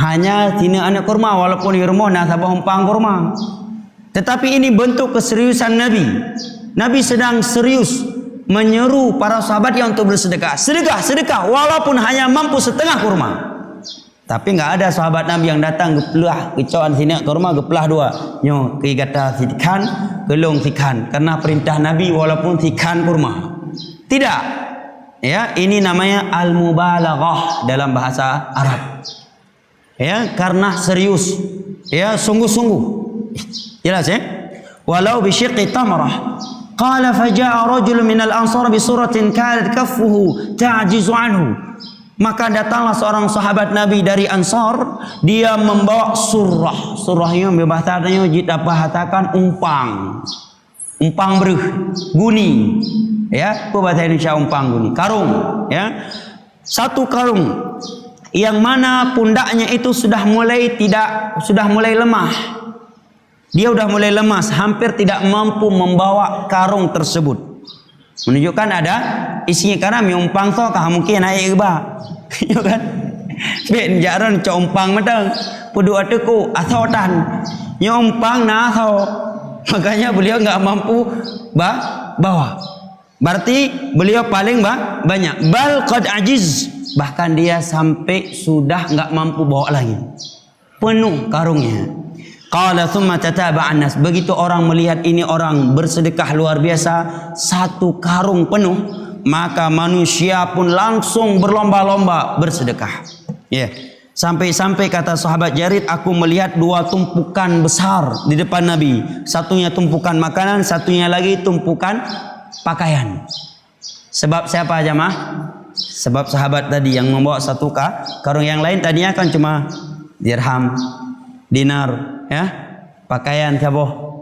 hanya tina anak kurma walaupun di rumah nak sabah umpang kurma, tetapi ini bentuk keseriusan Nabi sedang serius menyeru para sahabat yang untuk bersedekah. Sedekah walaupun hanya mampu setengah kurma. Tapi enggak ada sahabat Nabi yang datang geplah kecoan sini kurma geplah 2. Nyo kata sikan, gelung sikan karena perintah Nabi walaupun sikan kurma. Tidak. Ya, ini namanya al-mubalaghah dalam bahasa Arab. Ya, karena serius. Ya, sungguh-sungguh. Jelas ya? Walau bi syiqqi tamrah. Qala faja'a rajulun minal ansar bi suratin kanat kaffuhu ta'jizu anhu. Maka datanglah seorang sahabat Nabi dari Ansar, dia membawa surah. Surahnya bahasanya kita bahatakan umpang beruh, guni. Ya, apa bahasa Indonesia umpang guni? Karung, ya. Satu karung yang mana pundaknya itu sudah mulai lemah. Dia sudah mulai lemas, hampir tidak mampu membawa karung tersebut. Menunjukkan ada isinya karena miumpang so kah mungkin naik ba. Ya kan? Ben jaran compang matang. Pudu ateku asotan. Nyompang na so. Makanya beliau enggak mampu bawa. Berarti beliau paling banyak. Bal qad ajiz. bahkan dia sampai sudah enggak mampu bawa lagi. Penuh karungnya. Qala thumma tataba'an nas. Begitu orang melihat ini orang bersedekah luar biasa, satu karung penuh, maka manusia pun langsung berlomba-lomba bersedekah. Ya. Sampai-sampai kata sahabat Jarir, aku melihat dua tumpukan besar di depan Nabi. Satunya tumpukan makanan, satunya lagi tumpukan pakaian. Sebab siapa jamaah? Sebab sahabat tadi yang membawa satu karung, yang lain tadinya kan cuma dirham, dinar, ya, pakaian taboh.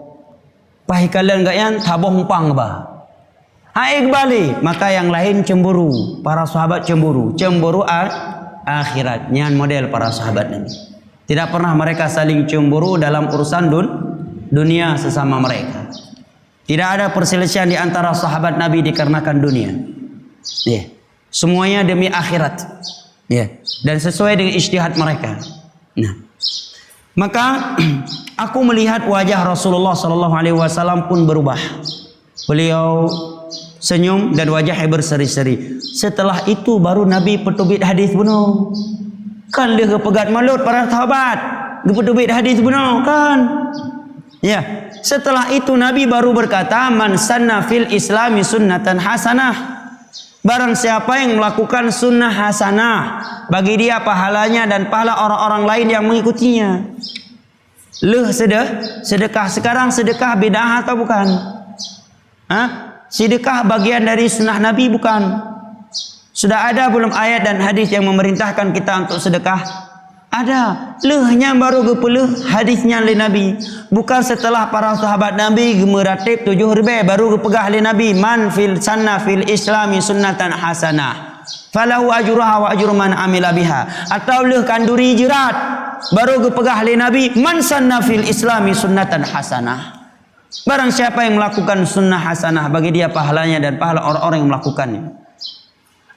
Pai kalian enggak yang taboh umpang ba. Hai kembali, maka yang lain cemburu, para sahabat cemburu akhirat. Nyan model para sahabat Nabi. Tidak pernah mereka saling cemburu dalam urusan dunia sesama mereka. Tidak ada perselisihan di antara sahabat Nabi dikarenakan dunia. Ya. Semuanya demi akhirat. Ya. Dan sesuai dengan ijtihad mereka. Nah, maka aku melihat wajah Rasulullah SAW pun berubah. Beliau senyum dan wajahnya berseri-seri. Setelah itu baru Nabi petubit hadis bunuh. Kan dia kepegat malut para sahabat. Petubit hadis bunuh kan. Ya. Setelah itu Nabi baru berkata, man sanna fil islami sunnatan hasanah. Barang siapa yang melakukan sunnah hasanah, bagi dia pahalanya dan pahala orang-orang lain yang mengikutinya. Sedekah sekarang sedekah bid'ah atau bukan? Sedekah bagian dari sunnah Nabi bukan? Sudah ada belum ayat dan hadis yang memerintahkan kita untuk sedekah? Ada. Lehnya baru gepeleh hadisnya oleh Nabi. Bukan setelah para sahabat Nabi gemeratib 7 ribu baru gepegah oleh Nabi. Man fil sanna fil islami sunnatan hasanah falahu ajruha wa ajru man amila biha. Atau leh kanduri jerat baru gepegah oleh Nabi. Man sanna fil islami sunnatan hasanah. Barang siapa yang melakukan sunnah hasanah, bagi dia pahalanya dan pahala orang-orang yang melakukannya.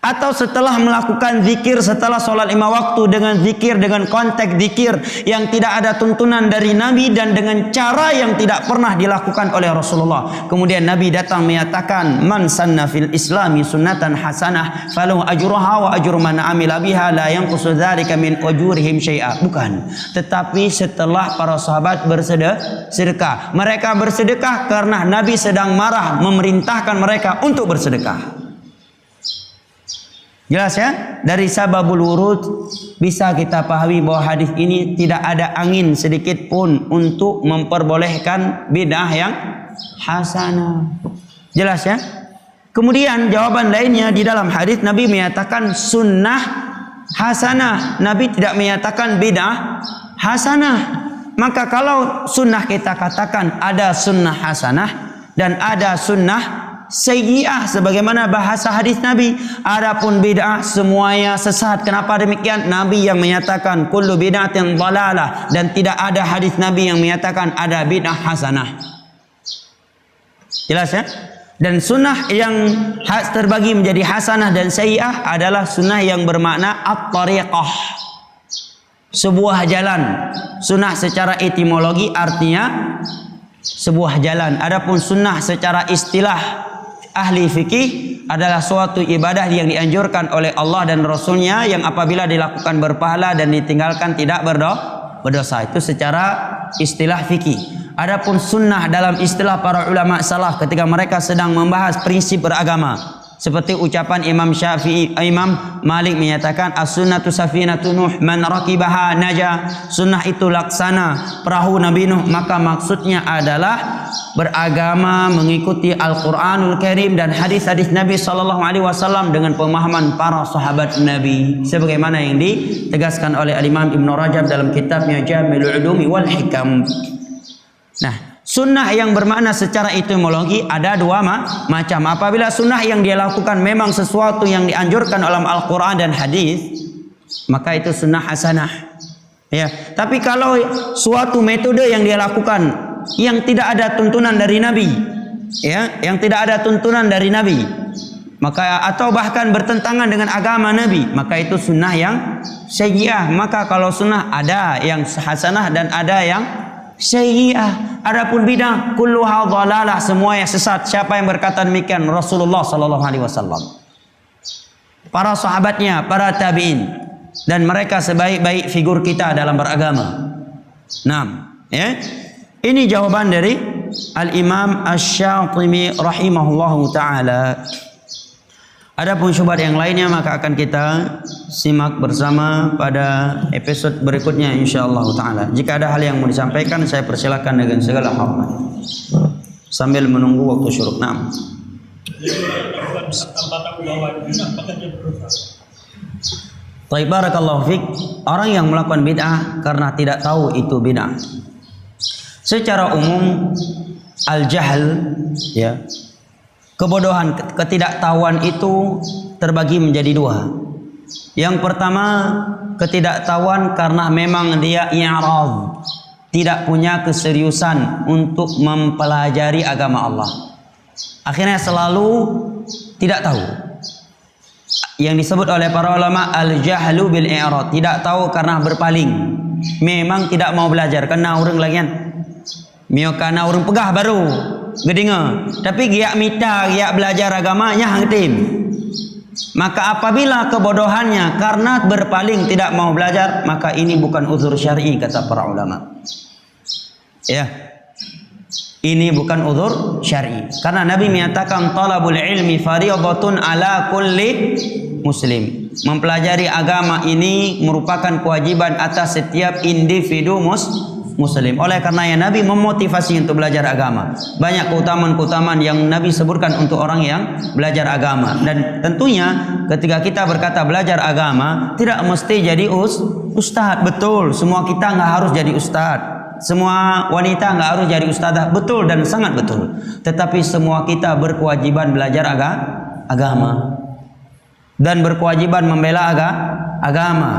Atau setelah melakukan zikir setelah solat 5 waktu dengan zikir, dengan konteks zikir yang tidak ada tuntunan dari Nabi dan dengan cara yang tidak pernah dilakukan oleh Rasulullah. Kemudian Nabi datang menyatakan, man sanna fil islami sunnatan hasanah falahu ajruha wa ajru man amila biha la yanqusu dzalika min ujurihim syai'a. Bukan. Tetapi setelah para sahabat bersedekah, mereka bersedekah karena Nabi sedang marah memerintahkan mereka untuk bersedekah. Jelas ya? Dari sababul wurud bisa kita pahami bahwa hadis ini tidak ada angin sedikit pun untuk memperbolehkan bid'ah yang hasanah. Jelas ya? Kemudian jawaban lainnya di dalam hadis Nabi menyatakan sunnah hasanah. Nabi tidak menyatakan bid'ah hasanah. Maka kalau sunnah kita katakan ada sunnah hasanah dan ada sunnah sayyi'ah sebagaimana bahasa hadis Nabi. Adapun bid'ah semuanya sesat. Kenapa demikian? Nabi yang menyatakan kullu bid'atin dhalalah dan tidak ada hadis Nabi yang menyatakan ada bid'ah hasanah. Jelas ya? Dan sunnah yang terbagi menjadi hasanah dan sayyi'ah adalah sunnah yang bermakna at-tariqah, sebuah jalan. Sunnah secara etimologi artinya sebuah jalan. Adapun sunnah secara istilah ahli fikih adalah suatu ibadah yang dianjurkan oleh Allah dan Rasulnya yang apabila dilakukan berpahala dan ditinggalkan tidak berdosa. Itu secara istilah fikih. Adapun sunnah dalam istilah para ulama salaf ketika mereka sedang membahas prinsip beragama, seperti ucapan Imam Syafi'i, Imam Malik menyatakan as-sunnatu safinatu Nuh man raqibaha naja. Sunnah itu laksana perahu Nabi Nuh. Maka maksudnya adalah beragama mengikuti Al-Quranul Karim dan hadis-hadis Nabi SAW dengan pemahaman para sahabat Nabi, sebagaimana yang ditegaskan oleh Al-Imam Ibn Rajab dalam kitabnya Jami'ul Ulumi wal Hikam. Nah, sunnah yang bermakna secara etimologi ada dua macam. Apabila sunnah yang dia lakukan memang sesuatu yang dianjurkan dalam Al-Quran dan hadis, maka itu sunnah hasanah. Ya, tapi kalau suatu metode yang dia lakukan yang tidak ada tuntunan dari Nabi, ya, yang tidak ada tuntunan dari Nabi, maka atau bahkan bertentangan dengan agama Nabi, maka itu sunnah yang sayyi'ah. Maka kalau sunnah ada yang hasanah dan ada yang sayyi'ah. Adapun bid'ah kulluha dhalalah, semua yang sesat. Siapa yang berkata demikian? Rasulullah sallallahu alaihi wasallam. para sahabatnya, para tabi'in, dan mereka sebaik-baik figur kita dalam beragama. Nah, ya. Ini jawaban dari Al-Imam Asy-Syatibi rahimahullahu taala. Adapun syubhat yang lainnya maka akan kita simak bersama pada episode berikutnya insyaallah taala. Jika ada hal yang mau disampaikan saya persilakan dengan segala hormat. Sambil menunggu waktu syuruk. Naam. Baik, barakallahu fik. Orang yang melakukan bid'ah karena tidak tahu itu bid'ah. Secara umum al-jahl, ya, kebodohan, ketidaktahuan itu terbagi menjadi dua. Yang pertama, ketidaktahuan karena memang dia i'rad, tidak punya keseriusan untuk mempelajari agama Allah. Akhirnya selalu tidak tahu. Yang disebut oleh para ulama al-jahlu bil i'rad, tidak tahu karena berpaling. Memang tidak mau belajar karena orang lagian. Mio kana orang pegah baru gedinga, tapi giak mita giak belajar agamanya hangtim. Maka apabila kebodohannya karena berpaling tidak mau belajar, maka ini bukan uzur syar'i kata para ulama. Ya. Ini bukan uzur syar'i. Karena Nabi menyatakan talabul ilmi fardhatun ala kulli muslim. Mempelajari agama ini merupakan kewajiban atas setiap individu muslim. Oleh karenanya Nabi memotivasi untuk belajar agama. Banyak keutamaan-keutamaan yang Nabi sebutkan untuk orang yang belajar agama. Dan tentunya ketika kita berkata belajar agama, tidak mesti jadi ustadz. Betul, semua kita nggak harus jadi ustadz. Semua wanita nggak harus jadi ustadzah. Betul dan sangat betul. Tetapi semua kita berkewajiban belajar agama. Dan berkewajiban membela agama.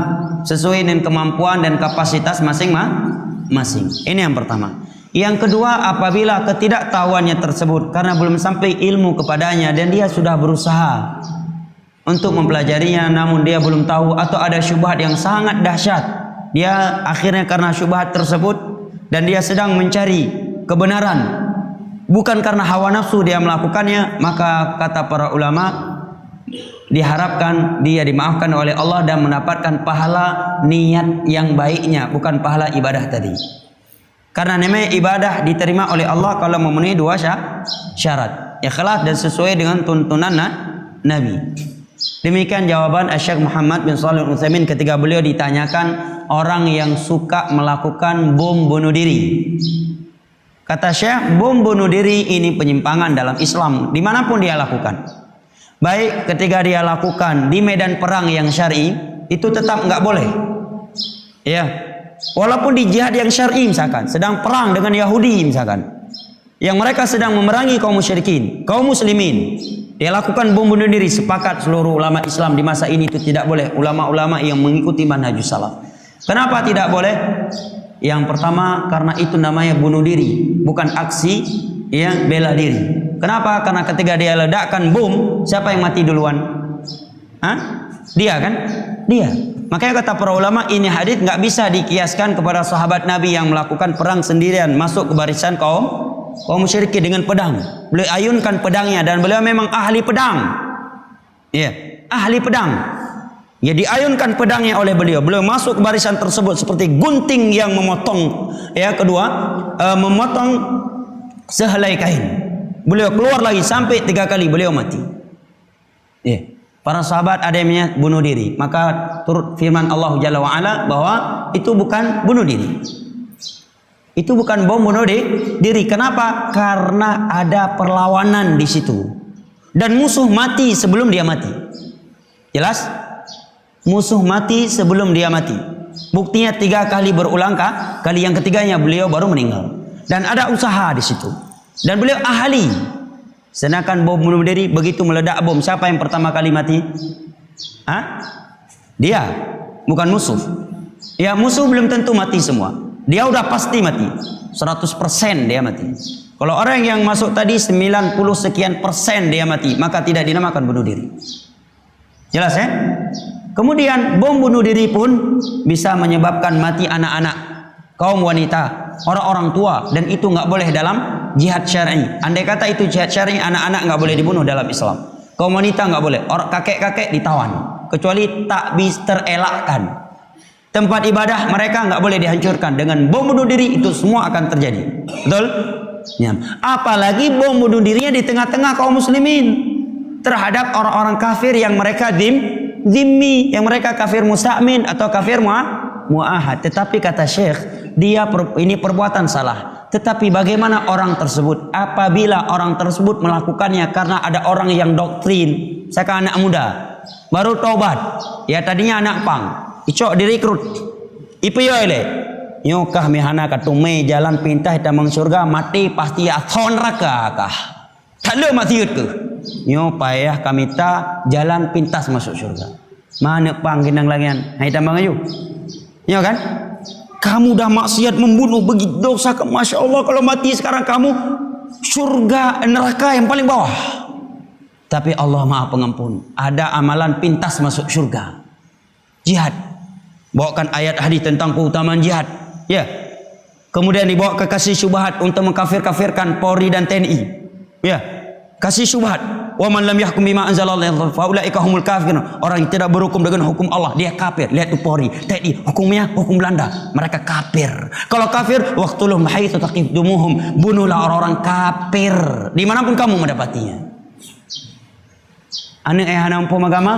Sesuai dengan kemampuan dan kapasitas masing-masing. Ini yang pertama. Yang kedua, apabila ketidaktahuannya tersebut karena belum sampai ilmu kepadanya dan dia sudah berusaha untuk mempelajarinya namun dia belum tahu atau ada syubhat yang sangat dahsyat, dia akhirnya karena syubhat tersebut dan dia sedang mencari kebenaran bukan karena hawa nafsu dia melakukannya, maka kata para ulama diharapkan dia dimaafkan oleh Allah dan mendapatkan pahala niat yang baiknya, bukan pahala ibadah tadi. Karena namanya ibadah diterima oleh Allah kalau memenuhi dua syarat, ikhlas dan sesuai dengan tuntunan Nabi. Demikian jawaban Syekh Muhammad bin Shalih Al-Utsaimin ketika beliau ditanyakan orang yang suka melakukan bom bunuh diri. Kata Syekh, bom bunuh diri ini penyimpangan dalam Islam dimanapun dia lakukan. Baik ketika dia lakukan di medan perang yang syar'i, itu tetap nggak boleh. Ya, walaupun di jihad yang syar'i misalkan, sedang perang dengan Yahudi misalkan, yang mereka sedang memerangi kaum musyrikin, kaum muslimin, dia lakukan bom bunuh diri. Sepakat seluruh ulama Islam di masa ini itu tidak boleh. Ulama-ulama yang mengikuti manhajus salaf. Kenapa tidak boleh? Yang pertama karena itu namanya bunuh diri, bukan aksi yang bela diri. Kenapa? Karena ketika dia ledakkan bom, siapa yang mati duluan? Dia kan? Dia. Makanya kata para ulama ini hadis nggak bisa dikiaskan kepada sahabat Nabi yang melakukan perang sendirian masuk ke barisan kaum musyrikin dengan pedang. Beliau ayunkan pedangnya dan beliau memang ahli pedang. Ya, ahli pedang. Ya, diayunkan pedangnya oleh beliau. Beliau masuk ke barisan tersebut seperti gunting yang memotong. Ya, kedua, memotong sehelai kain. Beliau keluar lagi sampai 3 kali beliau mati. Ya. Para sahabat ada yang bunuh diri. Maka turut firman Allah Jalla wa'ala bahwa itu bukan bunuh diri. Itu bukan bom bunuh diri. Kenapa? Karena ada perlawanan di situ. Dan musuh mati sebelum dia mati. Jelas? Musuh mati sebelum dia mati. Buktinya 3 kali berulang kali yang ketiganya beliau baru meninggal. Dan ada usaha di situ. Dan beliau ahli. Sedangkan bom bunuh diri begitu meledak bom, siapa yang pertama kali mati? Dia, bukan musuh. Ya, musuh belum tentu mati semua. Dia udah pasti mati. 100% dia mati. Kalau orang yang masuk tadi 90 sekian persen dia mati, maka tidak dinamakan bunuh diri. Jelas ya? Kemudian bom bunuh diri pun bisa menyebabkan mati anak-anak, kaum wanita, orang-orang tua, dan itu nggak boleh dalam jihad syar'i. Andai kata itu jihad syar'i, anak-anak nggak boleh dibunuh dalam Islam. Kaum wanita nggak boleh. Orang kakek-kakek ditawan, kecuali tak bisa terelakkan. Tempat ibadah mereka nggak boleh dihancurkan dengan bom bunuh diri, itu semua akan terjadi. Betul? Ya. Apalagi bom bunuh dirinya di tengah-tengah kaum muslimin terhadap orang-orang kafir yang mereka zimmi, yang mereka kafir musta'min atau kafir mu'ahad. Tetapi kata Syekh, ini perbuatan salah. Tetapi bagaimana orang tersebut apabila orang tersebut melakukannya karena ada orang yang doktrin? Saya kan anak muda, baru taubat, ya tadinya anak pang, icok direkrut, ipiyo ele, nyokah mihana katume jalan pintas tamang surga mati pasti athon raka kah? Kalau mati ke? Nyo payah kami ta jalan pintas masuk surga. Mana pang ginang langian? Hai tambang ayu. Nyo kan? Kamu dah maksiat membunuh begitu dosa, masya Allah kalau mati sekarang kamu surga neraka yang paling bawah. Tapi Allah Maha Pengampun. Ada amalan pintas masuk surga. Jihad. Bawakan ayat hadis tentang keutamaan jihad. Ya. Kemudian dibawa ke kasih syubhat untuk mengkafir-kafirkan Polri dan TNI. Ya. Kasih syubhat. Wa man lam yahkum bima anzalallahu fa ulaika humul kafirun. Orang yang tidak berhukum dengan hukum Allah, dia kafir. Lihat tuh Polri, TNI, hukumnya hukum Belanda. Mereka kafir. Kalau kafir, waqtuluhum haitsu taqifdumuhum. Bunuhlah orang-orang kafir dimanapun kamu mendapatinya. Anak ayah umpam agama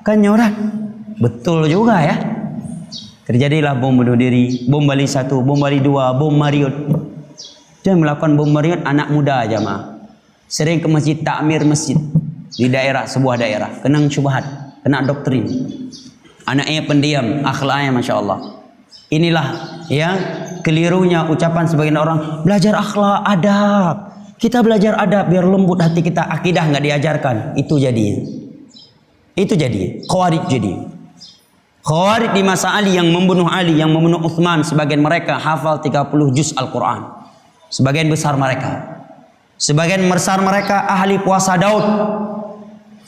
kan nyorat. Betul juga ya. Terjadilah bom bunuh diri, bom Bali 1, bom Bali 2, bom Marriott. Dia melakukan bom Marriott anak muda aja mah. Sering ke masjid, takmir masjid di daerah, sebuah daerah, kena syubhat, kena doktrin. Anaknya pendiam, akhlaknya masya Allah. Inilah ya kelirunya ucapan sebagian orang, belajar akhlak, adab. Kita belajar adab biar lembut hati kita. Akidah nggak diajarkan, itu jadinya. Itu jadi Khawarij jadi. Khawarij di masa Ali yang membunuh Ali, yang membunuh Utsman, sebagian mereka hafal 30 juz Al-Quran. Sebagian besar mereka. Sebagian besar mereka ahli puasa Daud.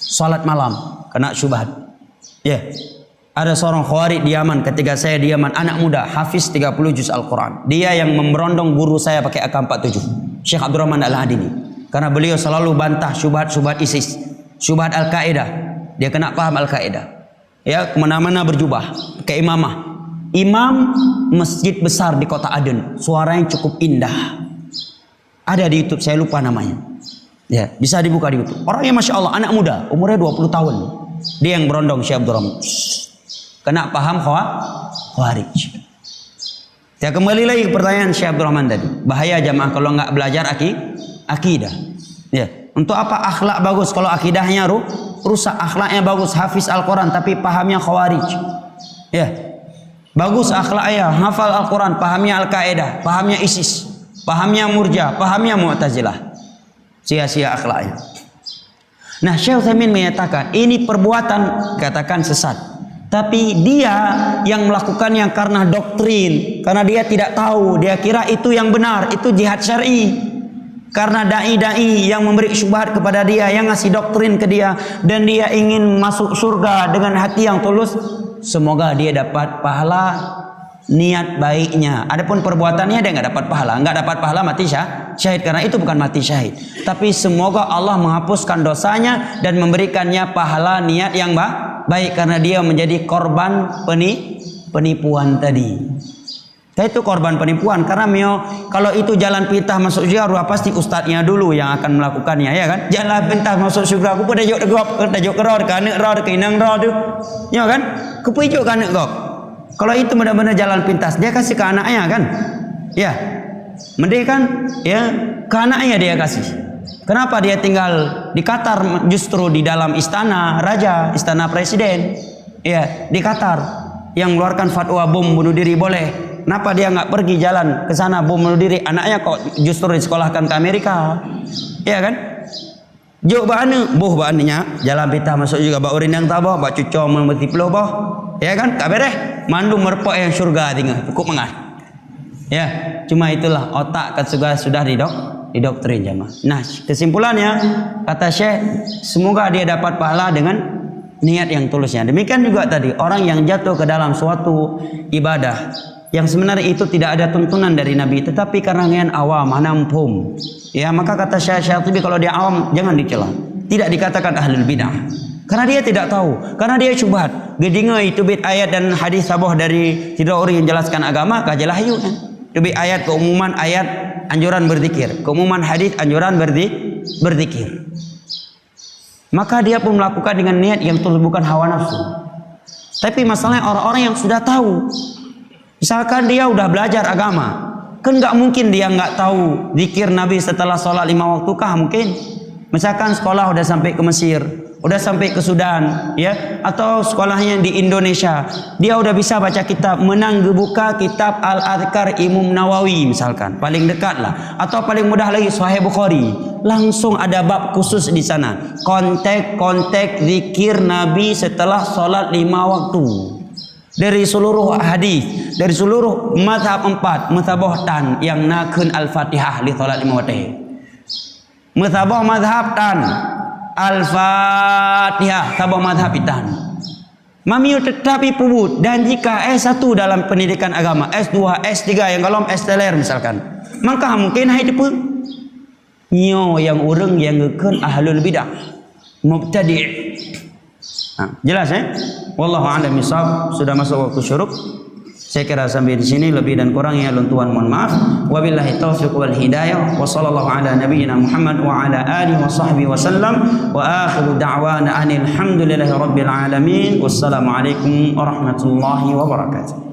Salat malam kena syubhat. Ya. Ada seorang Khawarij di Yaman, ketika saya di Yaman, anak muda, hafiz 30 juz Al-Quran. Dia yang memberondong guru saya pakai AK-47, Syekh Abdurrahman Al-Hadini. Karena beliau selalu bantah syubhat-syubhat ISIS, syubhat Al-Qaeda. Dia kena paham Al-Qaeda. Ya, kemana-mana berjubah, ke imamah. Imam masjid besar di kota Aden, suaranya cukup indah. Ada di YouTube, saya lupa namanya. Ya, bisa dibuka di YouTube. Orangnya masya Allah, anak muda, umurnya 20 tahun. Dia yang berondong Syekh Abdurrahman. Kena paham Khawarij. Ya, kembali lagi ke pertanyaan Syekh Abdurrahman tadi. Bahaya jamaah kalau nggak belajar akidah. Ya, untuk apa akhlak bagus kalau akidahnya rusak? Akhlaknya bagus, hafiz Al-Quran tapi pahamnya Khawarij. Ya, bagus akhlaknya, hafal Al-Quran, pahamnya Al-Qaeda, pahamnya ISIS, pahamnya Murja, pahamnya Mu'tazilah. Sia-sia akhlaknya. Nah, Syekh Utsaimin menyatakan ini perbuatan katakan sesat. Tapi dia yang melakukannya karena doktrin, karena dia tidak tahu, dia kira itu yang benar, itu jihad syar'i. Karena dai-dai yang memberi syubhat kepada dia, yang ngasih doktrin ke dia, dan dia ingin masuk surga dengan hati yang tulus, semoga dia dapat pahala niat baiknya. Adapun perbuatannya dia nggak dapat pahala mati syahid, karena itu bukan mati syahid. Tapi semoga Allah menghapuskan dosanya dan memberikannya pahala niat yang baik, karena dia menjadi korban penipuan tadi. Itu korban penipuan, karena kalau itu jalan pintas masuk surga pasti ustadznya dulu yang akan melakukannya, ya kan? Jalan pintas masuk surga, aku pada juk degop, pada juk keror, kanek ror, keinang ror tu, ya kan? Kepujuk kanek gop. Kalau itu benar-benar jalan pintas, dia kasih ke anaknya kan? Ya, mending kan? Ya, ke anaknya dia kasih. Kenapa dia tinggal di Qatar justru di dalam istana raja, istana presiden? Ya, di Qatar yang mengeluarkan fatwa bom bunuh diri boleh. Kenapa dia nggak pergi jalan ke sana bom bunuh diri? Anaknya kok justru disekolahkan ke Amerika, ya kan? Jok bana, boh bananya jalan pita masuk juga bak urin yang tabah, bak cucok membeti peluh boh, ya kan? Tak bereh, mandu merpok yang surga tinggal, cukup mengat. Ya, cuma itulah otak kan sudah didoktrin jamaah. Nah, kesimpulannya kata Syekh, semoga dia dapat pahala dengan niat yang tulusnya. Demikian juga tadi orang yang jatuh ke dalam suatu ibadah yang sebenarnya itu tidak ada tuntunan dari Nabi, tetapi karena ngan awam, anampum, ya maka kata Syekh Syatibi kalau dia awam jangan dicela. tidak dikatakan ahlul bidah. Karena dia tidak tahu, karena dia syubhat. Gedinga itu bit ayat dan hadis sabah dari tiga orang yang jelaskan agama, kajalah ayu kan. Itu bit ayat keumuman ayat anjuran berzikir, keumuman hadis anjuran berzikir. Maka dia pun melakukan dengan niat yang tulus, bukan hawa nafsu. Tapi masalahnya orang-orang yang sudah tahu. Misalkan dia udah belajar agama, kan nggak mungkin dia nggak tahu zikir Nabi setelah sholat 5 waktu kah? Mungkin. Misalkan sekolah udah sampai ke Mesir, udah sampai ke Sudan, ya, atau sekolahnya di Indonesia, dia udah bisa baca kitab, menang buka kitab Al-Adhkar Imam Nawawi misalkan, paling dekat lah, atau paling mudah lagi Sahih Bukhari, langsung ada bab khusus di sana, kontek zikir Nabi setelah sholat 5 waktu. Dari seluruh hadis, dari seluruh mazhab 4, mazhab tan yang nakun Al-Fatihah li sholat 5 waktu. Mazhab tan Al-Fatihah, sabah mazhab itan. Mami tetapi pubut, dan jika S1 dalam pendidikan agama, S2, S3 yang kalau S-teler misalkan, maka mungkin hai depu nyo yang orang yang ngeken ahlul bidah, mubtadi'. Jelas wallahu a'lam bishawab. Sudah masuk waktu syuruk. Saya kira sampai di sini, lebih dan kurangnya luntuan mohon maaf. Wabillahi taufiq wal hidayah. Wa sallallahu ala nabiyyina Muhammad wa ala alihi wa sahbihi wa sallam. Wa akhiru da'wana alhamdulillahi rabbil alamin. Wassalamu alaikum warahmatullahi wabarakatuh.